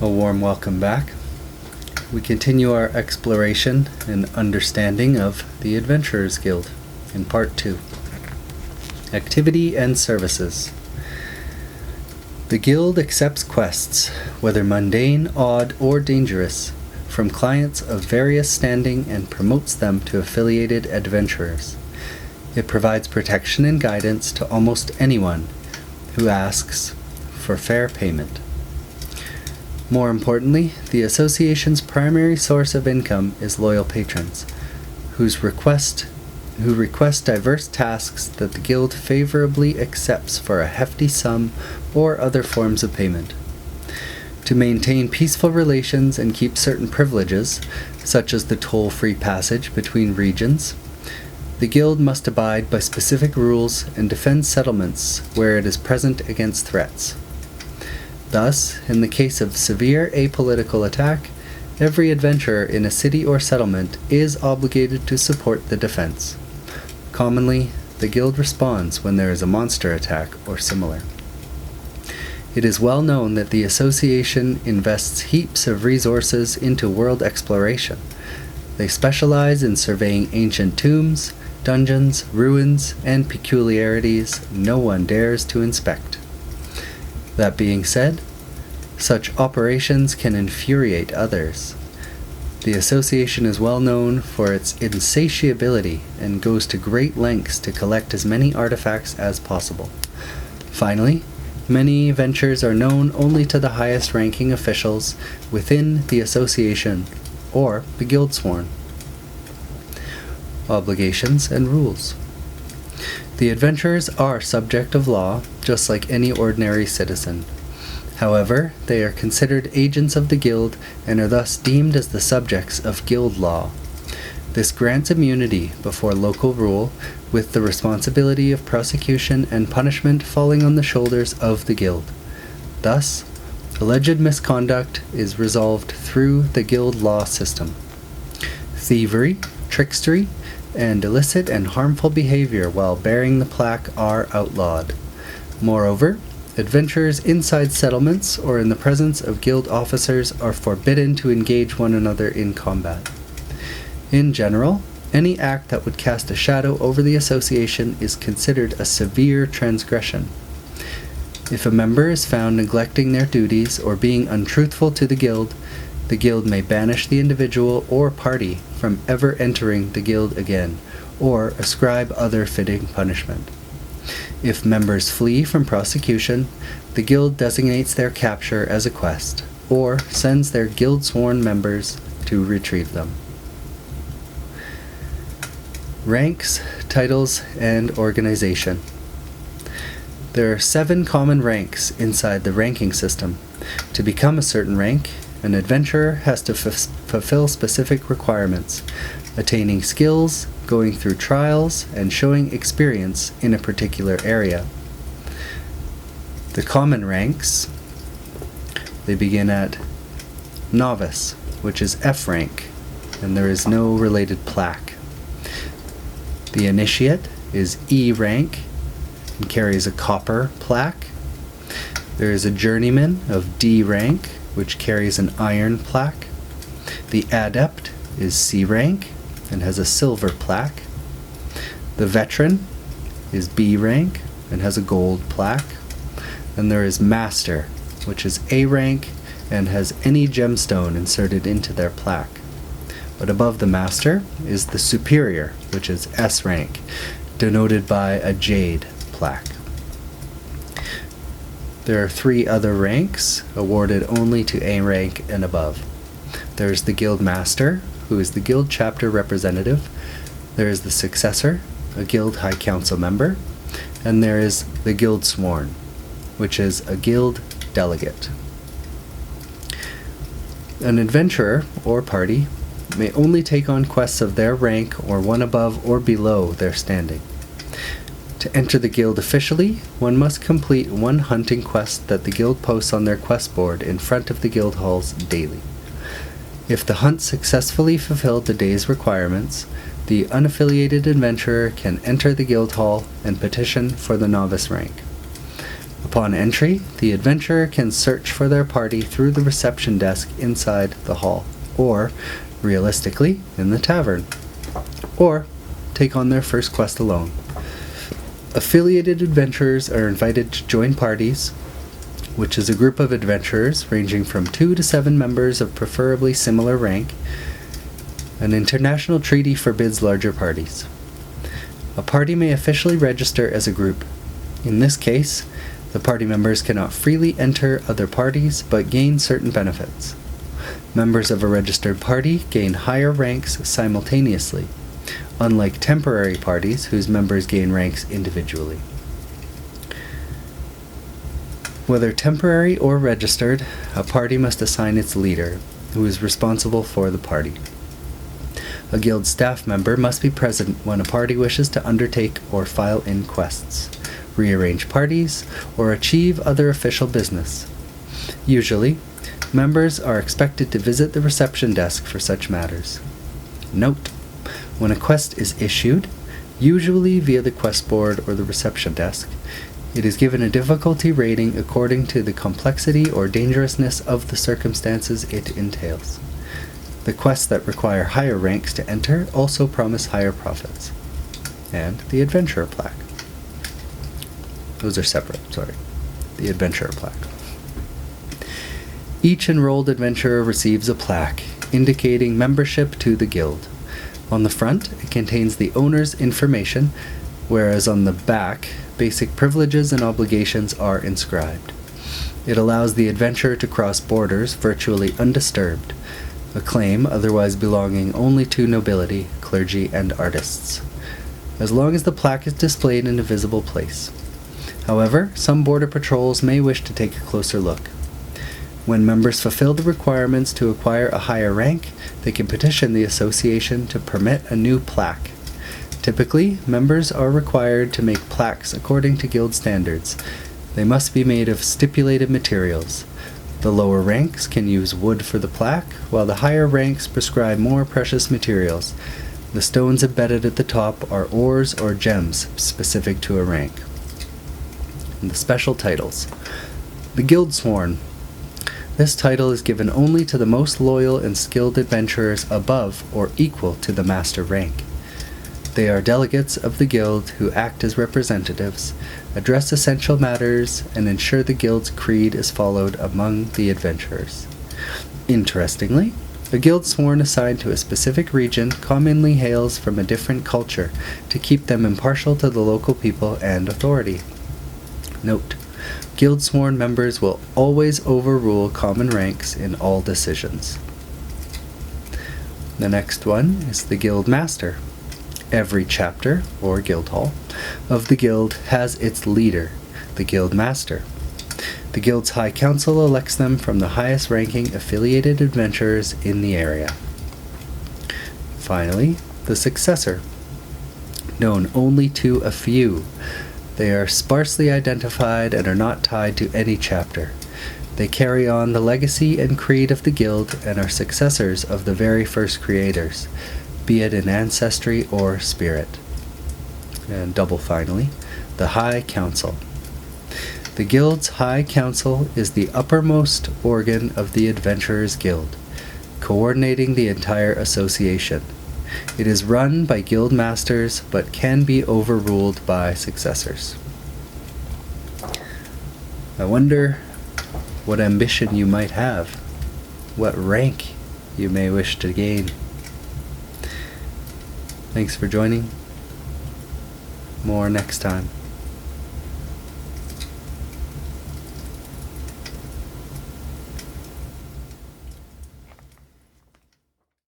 A warm welcome back. We continue our exploration and understanding of the Adventurers Guild in Part 2. Activity and Services. The Guild accepts quests, whether mundane, odd, or dangerous, from clients of various standing and promotes them to affiliated adventurers. It provides protection and guidance to almost anyone who asks for fair payment. More importantly, the association's primary source of income is loyal patrons, who request diverse tasks that the Guild favorably accepts for a hefty sum or other forms of payment. To maintain peaceful relations and keep certain privileges, such as the toll-free passage between regions, the Guild must abide by specific rules and defend settlements where it is present against threats. Thus, in the case of severe apolitical attack, every adventurer in a city or settlement is obligated to support the defense. Commonly, the Guild responds when there is a monster attack or similar. It is well known that the association invests heaps of resources into world exploration. They specialize in surveying ancient tombs, dungeons, ruins, and peculiarities no one dares to inspect. That being said, such operations can infuriate others. The association is well known for its insatiability and goes to great lengths to collect as many artifacts as possible. Finally, many ventures are known only to the highest ranking officials within the association or the Guildsworn. Obligations and rules. The adventurers are subject of law, just like any ordinary citizen. However, they are considered agents of the Guild and are thus deemed as the subjects of Guild law. This grants immunity before local rule, with the responsibility of prosecution and punishment falling on the shoulders of the Guild. Thus, alleged misconduct is resolved through the Guild law system. Thievery, trickstery, and illicit and harmful behavior while bearing the plaque are outlawed. Moreover, adventurers inside settlements or in the presence of Guild officers are forbidden to engage one another in combat. In general, any act that would cast a shadow over the association is considered a severe transgression. If a member is found neglecting their duties or being untruthful to the Guild may banish the individual or party from ever entering the Guild again, or ascribe other fitting punishment. If members flee from prosecution, the Guild designates their capture as a quest, or sends their Guild-sworn members to retrieve them. Ranks, titles, and organization. There are 7 common ranks inside the ranking system. To become a certain rank, an adventurer has to fulfill specific requirements, attaining skills, going through trials, and showing experience in a particular area. The common ranks, they begin at Novice, which is F rank, and there is no related plaque. The Initiate is E rank and carries a copper plaque. There is a Journeyman of D rank, which carries an iron plaque. The Adept is C rank and has a silver plaque. The Veteran is B rank and has a gold plaque. And there is Master, which is A rank and has any gemstone inserted into their plaque. But above the Master is the Superior, which is S rank, denoted by a jade plaque. There are 3 other ranks, awarded only to A rank and above. There is the Guild Master, who is the Guild chapter representative. There is the Successor, a Guild High Council member. And there is the Guild Sworn, which is a Guild delegate. An adventurer, or party, may only take on quests of their rank or one above or below their standing. To enter the Guild officially, one must complete 1 hunting quest that the Guild posts on their quest board in front of the Guild halls daily. If the hunt successfully fulfilled the day's requirements, the unaffiliated adventurer can enter the Guild hall and petition for the novice rank. Upon entry, the adventurer can search for their party through the reception desk inside the hall, or, realistically, in the tavern, or take on their first quest alone. Affiliated adventurers are invited to join parties, which is a group of adventurers ranging from 2 to 7 members of preferably similar rank. An international treaty forbids larger parties. A party may officially register as a group. In this case, the party members cannot freely enter other parties but gain certain benefits. Members of a registered party gain higher ranks simultaneously, unlike temporary parties whose members gain ranks individually. Whether temporary or registered, a party must assign its leader, who is responsible for the party. A guild staff member must be present when a party wishes to undertake or file in quests, rearrange parties, or achieve other official business. Usually, members are expected to visit the reception desk for such matters. Note: when a quest is issued, usually via the quest board or the reception desk, it is given a difficulty rating according to the complexity or dangerousness of the circumstances it entails. The quests that require higher ranks to enter also promise higher profits. And the adventurer plaque. Those are separate, sorry. The adventurer plaque. Each enrolled adventurer receives a plaque indicating membership to the guild. On the front, it contains the owner's information, whereas on the back, basic privileges and obligations are inscribed. It allows the adventurer to cross borders virtually undisturbed, a claim otherwise belonging only to nobility, clergy, and artists, as long as the plaque is displayed in a visible place. However, some border patrols may wish to take a closer look. When members fulfill the requirements to acquire a higher rank, they can petition the association to permit a new plaque. Typically, members are required to make plaques according to guild standards. They must be made of stipulated materials. The lower ranks can use wood for the plaque, while the higher ranks prescribe more precious materials. The stones embedded at the top are ores or gems specific to a rank. And the special titles. The Guild Sworn. This title is given only to the most loyal and skilled adventurers above or equal to the master rank. They are delegates of the guild who act as representatives, address essential matters, and ensure the guild's creed is followed among the adventurers. Interestingly, a guild sworn assigned to a specific region commonly hails from a different culture to keep them impartial to the local people and authority. Note: guild sworn members will always overrule common ranks in all decisions. The next one is the guild master. Every chapter, or guild hall, of the guild has its leader, the guild master. The guild's high council elects them from the highest ranking affiliated adventurers in the area. Finally, the successor, known only to a few. They are sparsely identified and are not tied to any chapter. They carry on the legacy and creed of the guild and are successors of the very first creators, be it in ancestry or spirit. And double finally, the High Council. The guild's High Council is the uppermost organ of the Adventurers Guild, coordinating the entire association. It is run by guild masters, but can be overruled by successors. I wonder what ambition you might have, what rank you may wish to gain. Thanks for joining. More next time.